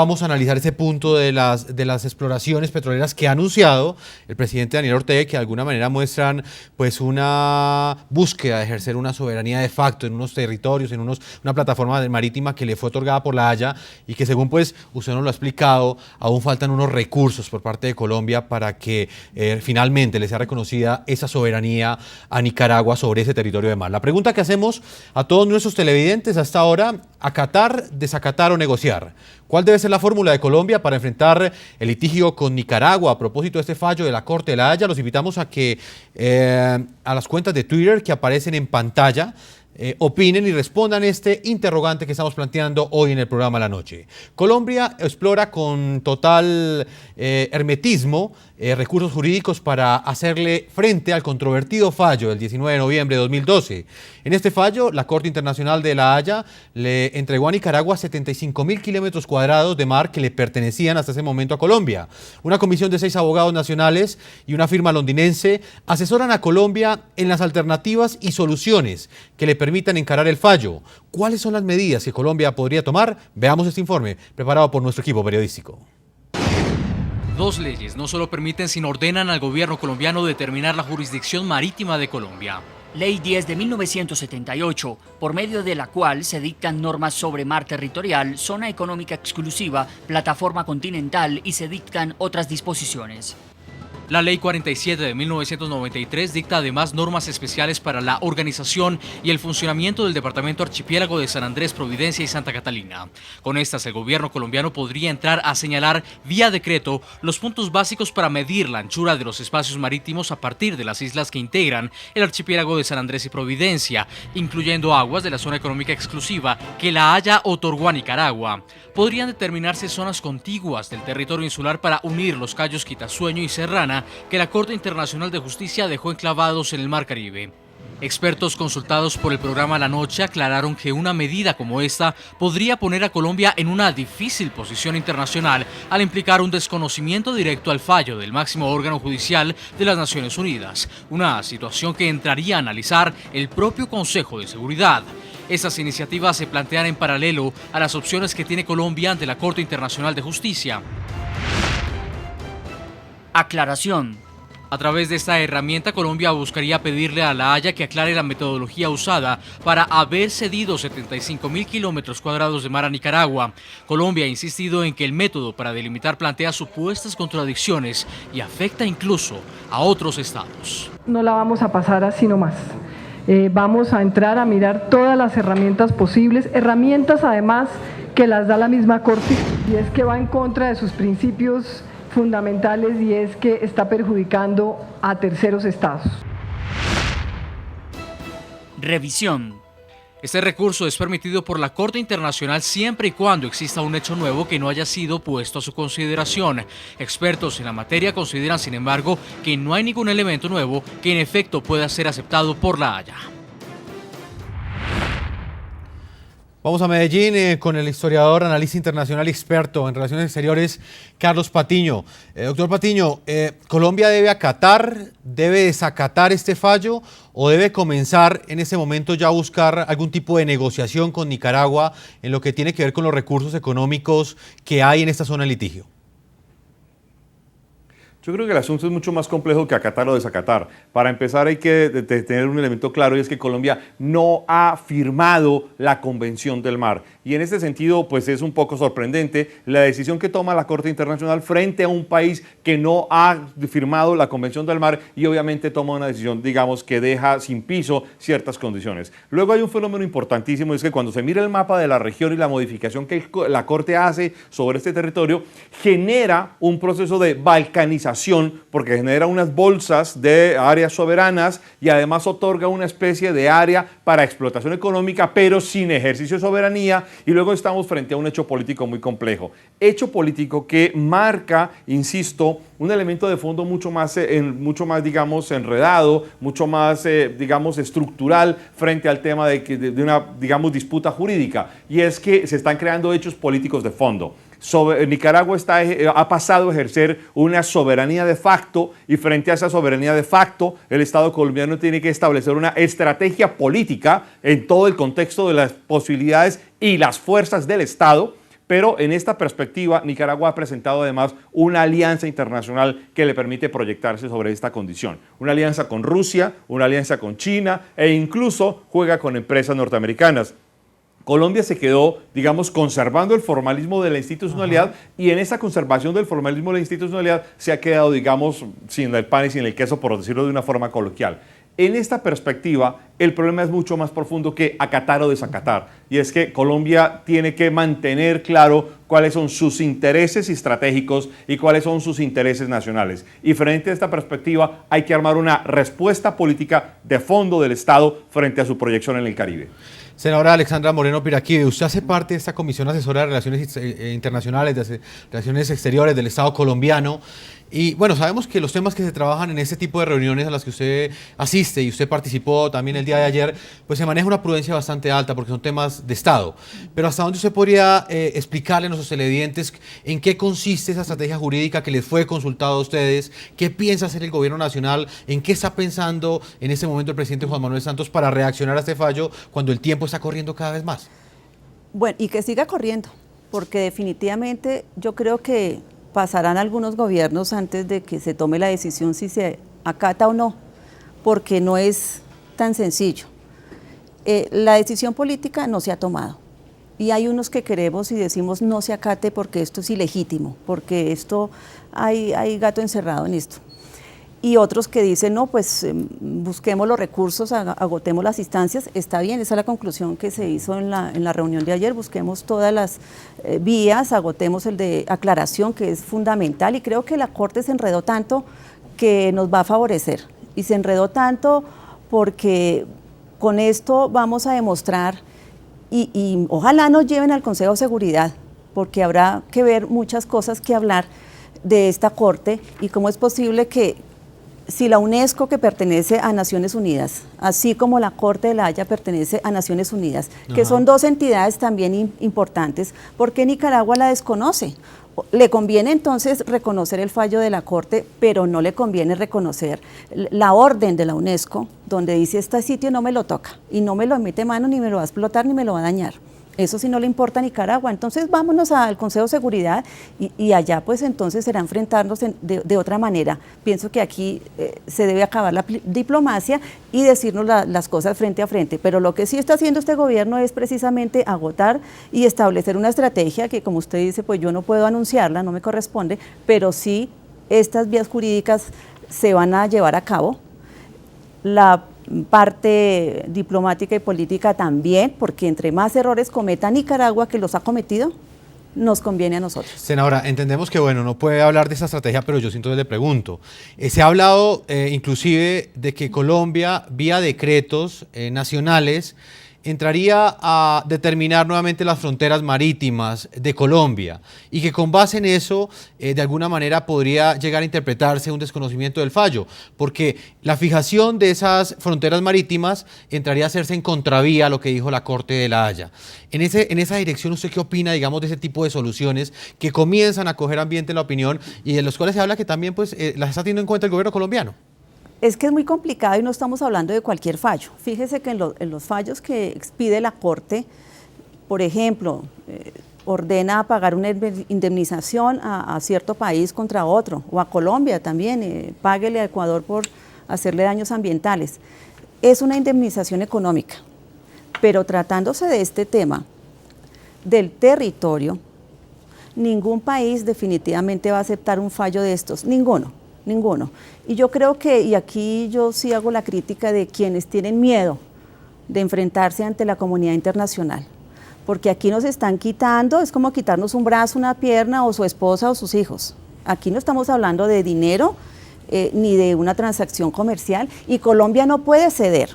Vamos a analizar ese punto de las exploraciones petroleras que ha anunciado el presidente Daniel Ortega, que de alguna manera muestran pues una búsqueda de ejercer una soberanía de facto en unos territorios, en una plataforma marítima que le fue otorgada por la Haya y que, según pues usted nos lo ha explicado, aún faltan unos recursos por parte de Colombia para que finalmente le sea reconocida esa soberanía a Nicaragua sobre ese territorio de mar. La pregunta que hacemos a todos nuestros televidentes hasta ahora: ¿acatar, desacatar o negociar? ¿Cuál debe ser la fórmula de Colombia para enfrentar el litigio con Nicaragua? A propósito de este fallo de la Corte de la Haya, los invitamos a que a las cuentas de Twitter que aparecen en pantalla opinen y respondan este interrogante que estamos planteando hoy en el programa La Noche. Colombia explora con total hermetismo recursos jurídicos para hacerle frente al controvertido fallo del 19 de noviembre de 2012. En este fallo, la Corte Internacional de la Haya le entregó a Nicaragua 75.000 kilómetros cuadrados de mar que le pertenecían hasta ese momento a Colombia. Una comisión de 6 abogados nacionales y una firma londinense asesoran a Colombia en las alternativas y soluciones que le permitan encarar el fallo. ¿Cuáles son las medidas que Colombia podría tomar? Veamos este informe preparado por nuestro equipo periodístico. Dos leyes no solo permiten, sino ordenan al gobierno colombiano determinar la jurisdicción marítima de Colombia. Ley 10 de 1978, por medio de la cual se dictan normas sobre mar territorial, zona económica exclusiva, plataforma continental y se dictan otras disposiciones. La Ley 47 de 1993 dicta además normas especiales para la organización y el funcionamiento del Departamento Archipiélago de San Andrés, Providencia y Santa Catalina. Con estas, el gobierno colombiano podría entrar a señalar vía decreto los puntos básicos para medir la anchura de los espacios marítimos a partir de las islas que integran el archipiélago de San Andrés y Providencia, incluyendo aguas de la zona económica exclusiva que la Haya otorgó a Nicaragua. Podrían determinarse zonas contiguas del territorio insular para unir los cayos Quitasueño y Serrana, que la Corte Internacional de Justicia dejó enclavados en el Mar Caribe. Expertos consultados por el programa La Noche aclararon que una medida como esta podría poner a Colombia en una difícil posición internacional al implicar un desconocimiento directo al fallo del máximo órgano judicial de las Naciones Unidas, una situación que entraría a analizar el propio Consejo de Seguridad. Estas iniciativas se plantean en paralelo a las opciones que tiene Colombia ante la Corte Internacional de Justicia. Aclaración. A través de esta herramienta, Colombia buscaría pedirle a la Haya que aclare la metodología usada para haber cedido 75.000 kilómetros cuadrados de mar a Nicaragua. Colombia ha insistido en que el método para delimitar plantea supuestas contradicciones y afecta incluso a otros estados. No la vamos a pasar así nomás. Vamos a entrar a mirar todas las herramientas posibles, herramientas además que las da la misma Corte, y es que va en contra de sus principios fundamentales, y es que está perjudicando a terceros estados. Revisión. Este recurso es permitido por la Corte Internacional siempre y cuando exista un hecho nuevo que no haya sido puesto a su consideración. Expertos en la materia consideran, sin embargo, que no hay ningún elemento nuevo que en efecto pueda ser aceptado por la Haya. Vamos a Medellín con el historiador, analista internacional y experto en relaciones exteriores, Carlos Patiño. Doctor Patiño, ¿Colombia debe acatar, debe desacatar este fallo o debe comenzar en ese momento ya a buscar algún tipo de negociación con Nicaragua en lo que tiene que ver con los recursos económicos que hay en esta zona de litigio? Yo creo que el asunto es mucho más complejo que acatar o desacatar. Para empezar hay que tener un elemento claro, y es que Colombia no ha firmado la Convención del Mar. Y en este sentido, pues es un poco sorprendente la decisión que toma la Corte Internacional frente a un país que no ha firmado la Convención del Mar y obviamente toma una decisión, digamos, que deja sin piso ciertas condiciones. Luego hay un fenómeno importantísimo, es que cuando se mira el mapa de la región y la modificación que la Corte hace sobre este territorio, genera un proceso de balcanización, porque genera unas bolsas de áreas soberanas y además otorga una especie de área para explotación económica, pero sin ejercicio de soberanía, y luego estamos frente a un hecho político muy complejo. Hecho político que marca, insisto, un elemento de fondo mucho más digamos, enredado, mucho más, digamos, estructural frente al tema de una, digamos, disputa jurídica, y es que se están creando hechos políticos de fondo. Nicaragua ha pasado a ejercer una soberanía de facto, y frente a esa soberanía de facto, el Estado colombiano tiene que establecer una estrategia política en todo el contexto de las posibilidades y las fuerzas del Estado Pero en esta perspectiva, Nicaragua ha presentado además una alianza internacional que le permite proyectarse sobre esta condición. Una alianza con Rusia, una alianza con China e incluso juega con empresas norteamericanas. Colombia se quedó, digamos, conservando el formalismo de la institucionalidad y en esa conservación del formalismo de la institucionalidad se ha quedado, digamos, sin el pan y sin el queso, por decirlo de una forma coloquial. En esta perspectiva, el problema es mucho más profundo que acatar o desacatar, y es que Colombia tiene que mantener claro cuáles son sus intereses estratégicos y cuáles son sus intereses nacionales. Y frente a esta perspectiva, hay que armar una respuesta política de fondo del Estado frente a su proyección en el Caribe. Senadora Alexandra Moreno Piraquide, usted hace parte de esta Comisión Asesora de Relaciones Internacionales, de Relaciones Exteriores del Estado colombiano. Y bueno, sabemos que los temas que se trabajan en este tipo de reuniones a las que usted asiste y usted participó también el día de ayer, pues se maneja una prudencia bastante alta porque son temas de Estado. Pero ¿hasta dónde usted podría explicarle a nuestros televidentes en qué consiste esa estrategia jurídica que les fue consultada a ustedes? ¿Qué piensa hacer el gobierno nacional? ¿En qué está pensando en este momento el presidente Juan Manuel Santos para reaccionar a este fallo cuando el tiempo está corriendo cada vez más? Bueno, y que siga corriendo, porque definitivamente yo creo que pasarán algunos gobiernos antes de que se tome la decisión si se acata o no, porque no es tan sencillo. La decisión política no se ha tomado y hay unos que queremos y decimos no se acate porque esto es ilegítimo, porque esto hay gato encerrado en esto. Y otros que dicen, no, pues busquemos los recursos, agotemos las instancias. Está bien, esa es la conclusión que se hizo en la reunión de ayer, busquemos todas las vías, agotemos el de aclaración, que es fundamental, y creo que la Corte se enredó tanto que nos va a favorecer, y se enredó tanto porque con esto vamos a demostrar, y ojalá nos lleven al Consejo de Seguridad, porque habrá que ver muchas cosas que hablar de esta Corte, y cómo es posible que si la UNESCO, que pertenece a Naciones Unidas, así como la Corte de la Haya pertenece a Naciones Unidas, que son dos entidades también importantes, ¿por qué Nicaragua la desconoce? Le conviene entonces reconocer el fallo de la Corte, pero no le conviene reconocer la orden de la UNESCO, donde dice este sitio no me lo toca, y no me lo mete mano, ni me lo va a explotar, ni me lo va a dañar. Eso sí no le importa a Nicaragua. Entonces vámonos al Consejo de Seguridad y allá pues entonces será enfrentarnos de otra manera. Pienso que aquí se debe acabar la diplomacia y decirnos las cosas frente a frente. Pero lo que sí está haciendo este gobierno es precisamente agotar y establecer una estrategia que, como usted dice, pues yo no puedo anunciarla, no me corresponde, pero sí estas vías jurídicas se van a llevar a cabo. La parte diplomática y política también, porque entre más errores cometa Nicaragua, que los ha cometido, nos conviene a nosotros. Senadora, entendemos que bueno, no puede hablar de esa estrategia, pero yo entonces le pregunto. Se ha hablado inclusive de que Colombia, vía decretos nacionales, entraría a determinar nuevamente las fronteras marítimas de Colombia y que con base en eso, de alguna manera podría llegar a interpretarse un desconocimiento del fallo, porque la fijación de esas fronteras marítimas entraría a hacerse en contravía a lo que dijo la Corte de la Haya. En esa dirección, ¿usted qué opina, digamos, de ese tipo de soluciones que comienzan a coger ambiente en la opinión y de los cuales se habla que también pues, las está teniendo en cuenta el gobierno colombiano? Es que es muy complicado y no estamos hablando de cualquier fallo. Fíjese que en los fallos que expide la Corte, por ejemplo, ordena pagar una indemnización a cierto país contra otro, o a Colombia también, páguele a Ecuador por hacerle daños ambientales. Es una indemnización económica, pero tratándose de este tema, del territorio, ningún país definitivamente va a aceptar un fallo de estos, ninguno. Y yo creo que, y aquí yo sí hago la crítica de quienes tienen miedo de enfrentarse ante la comunidad internacional, porque aquí nos están quitando, es como quitarnos un brazo, una pierna, o su esposa o sus hijos. Aquí no estamos hablando de dinero, ni de una transacción comercial, y Colombia no puede ceder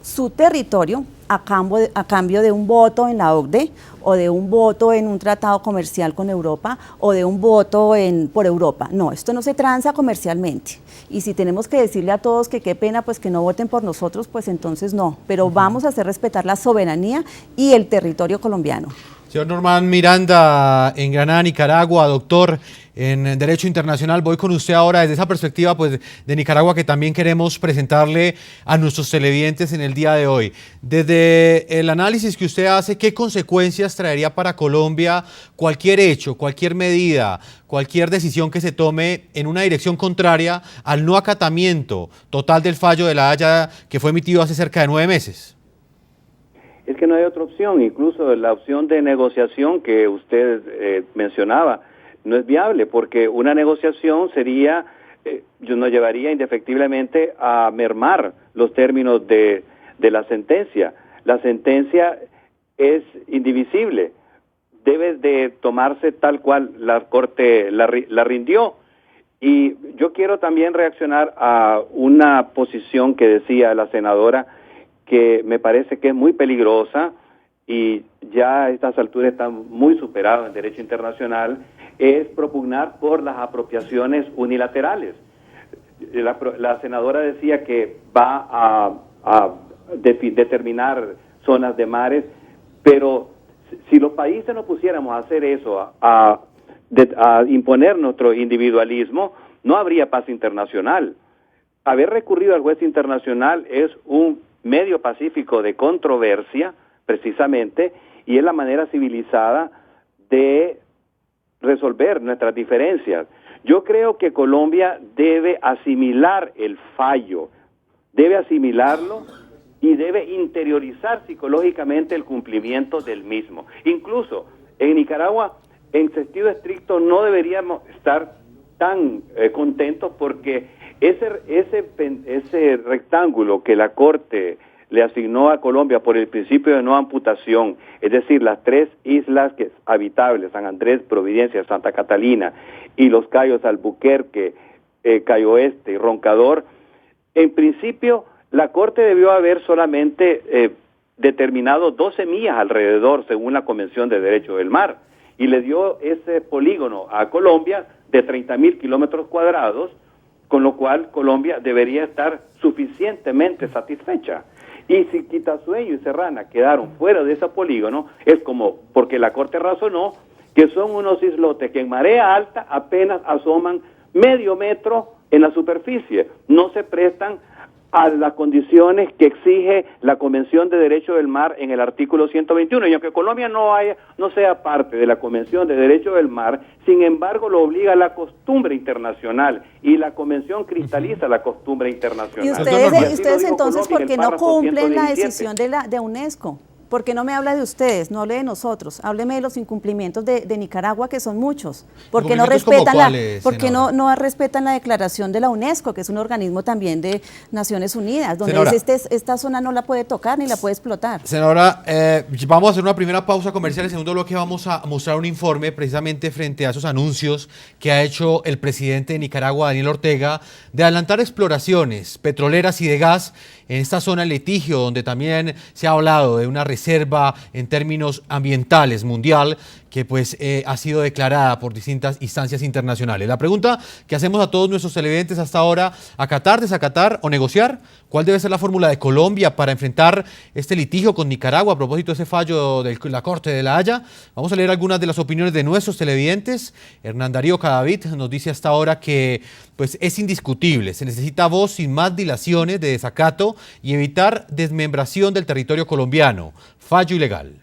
su territorio a cambio de un voto en la OCDE, o de un voto en un tratado comercial con Europa, o de un voto por Europa. No, esto no se transa comercialmente. Y si tenemos que decirle a todos que qué pena, pues que no voten por nosotros, pues entonces no. Pero vamos a hacer respetar la soberanía y el territorio colombiano. Señor Norman Miranda, en Granada, Nicaragua, doctor en Derecho Internacional, voy con usted ahora desde esa perspectiva pues, de Nicaragua que también queremos presentarle a nuestros televidentes en el día de hoy. Desde el análisis que usted hace, ¿qué consecuencias traería para Colombia cualquier hecho, cualquier medida, cualquier decisión que se tome en una dirección contraria al no acatamiento total del fallo de La Haya que fue emitido hace cerca de 9 meses? Es que no hay otra opción, incluso la opción de negociación que usted mencionaba no es viable, porque una negociación sería, nos llevaría indefectiblemente a mermar los términos de la sentencia. La sentencia es indivisible, debe de tomarse tal cual la Corte la rindió. Y yo quiero también reaccionar a una posición que decía la senadora, que me parece que es muy peligrosa y ya a estas alturas está muy superado en derecho internacional, es propugnar por las apropiaciones unilaterales. La senadora decía que va a determinar zonas de mares, pero si los países nos pusiéramos a hacer eso, a imponer nuestro individualismo, no habría paz internacional. Haber recurrido al juez internacional es un medio pacífico de controversia, precisamente, y es la manera civilizada de resolver nuestras diferencias. Yo creo que Colombia debe asimilar el fallo, debe asimilarlo y debe interiorizar psicológicamente el cumplimiento del mismo. Incluso en Nicaragua, en sentido estricto, no deberíamos estar tan contentos porque ese rectángulo que la Corte le asignó a Colombia por el principio de no amputación, es decir, las 3 islas que habitables, San Andrés, Providencia, Santa Catalina, y los cayos Albuquerque, Cayo Este y Roncador, en principio la Corte debió haber solamente determinado 12 millas alrededor, según la Convención de Derecho del Mar, y le dio ese polígono a Colombia de 30,000 kilómetros cuadrados, con lo cual Colombia debería estar suficientemente satisfecha. Y si Quitasueño y Serrana quedaron fuera de ese polígono, es como porque la Corte razonó que son unos islotes que en marea alta apenas asoman medio metro en la superficie, no se prestan a las condiciones que exige la Convención de Derecho del Mar en el artículo 121. Y aunque Colombia no sea parte de la Convención de Derecho del Mar, sin embargo lo obliga la costumbre internacional y la Convención cristaliza la costumbre internacional. ¿Y ustedes entonces por qué no cumplen la decisión de UNESCO? ¿Por qué no me habla de ustedes? No hable de nosotros. Hábleme de los incumplimientos de Nicaragua, que son muchos. ¿Por qué no respetan no respetan la declaración de la UNESCO, que es un organismo también de Naciones Unidas, donde esta zona no la puede tocar ni la puede explotar? Senadora, vamos a hacer una primera pausa comercial. En segundo bloque vamos a mostrar un informe precisamente frente a esos anuncios que ha hecho el presidente de Nicaragua, Daniel Ortega, de adelantar exploraciones petroleras y de gas en esta zona de litigio, donde también se ha hablado de una reserva en términos ambientales mundial que pues ha sido declarada por distintas instancias internacionales. La pregunta que hacemos a todos nuestros televidentes hasta ahora: ¿acatar, desacatar o negociar? ¿Cuál debe ser la fórmula de Colombia para enfrentar este litigio con Nicaragua a propósito de ese fallo de la Corte de La Haya? Vamos a leer algunas de las opiniones de nuestros televidentes. Hernán Darío Cadavid nos dice hasta ahora que pues es indiscutible, se necesita voz sin más dilaciones de desacato y evitar desmembración del territorio colombiano. Fallo ilegal.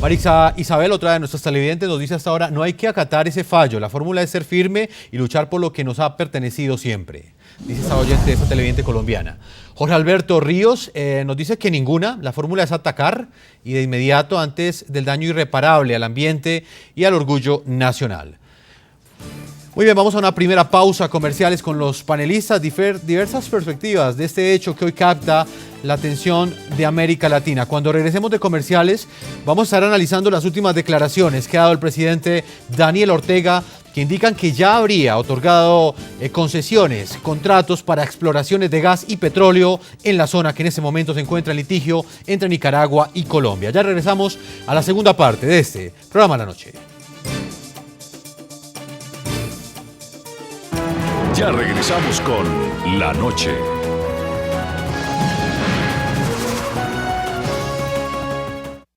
Marisa Isabel, otra de nuestras televidentes, nos dice hasta ahora: no hay que acatar ese fallo, la fórmula es ser firme y luchar por lo que nos ha pertenecido siempre. Dice esta oyente, esta televidente colombiana. Jorge Alberto Ríos nos dice que ninguna, la fórmula es atacar y de inmediato antes del daño irreparable al ambiente y al orgullo nacional. Muy bien, vamos a una primera pausa comerciales con los panelistas, diversas perspectivas de este hecho que hoy capta la atención de América Latina. Cuando regresemos de comerciales, vamos a estar analizando las últimas declaraciones que ha dado el presidente Daniel Ortega, que indican que ya habría otorgado concesiones, contratos para exploraciones de gas y petróleo en la zona que en ese momento se encuentra en litigio entre Nicaragua y Colombia. Ya regresamos a la segunda parte de este programa La Noche. Ya regresamos con La Noche.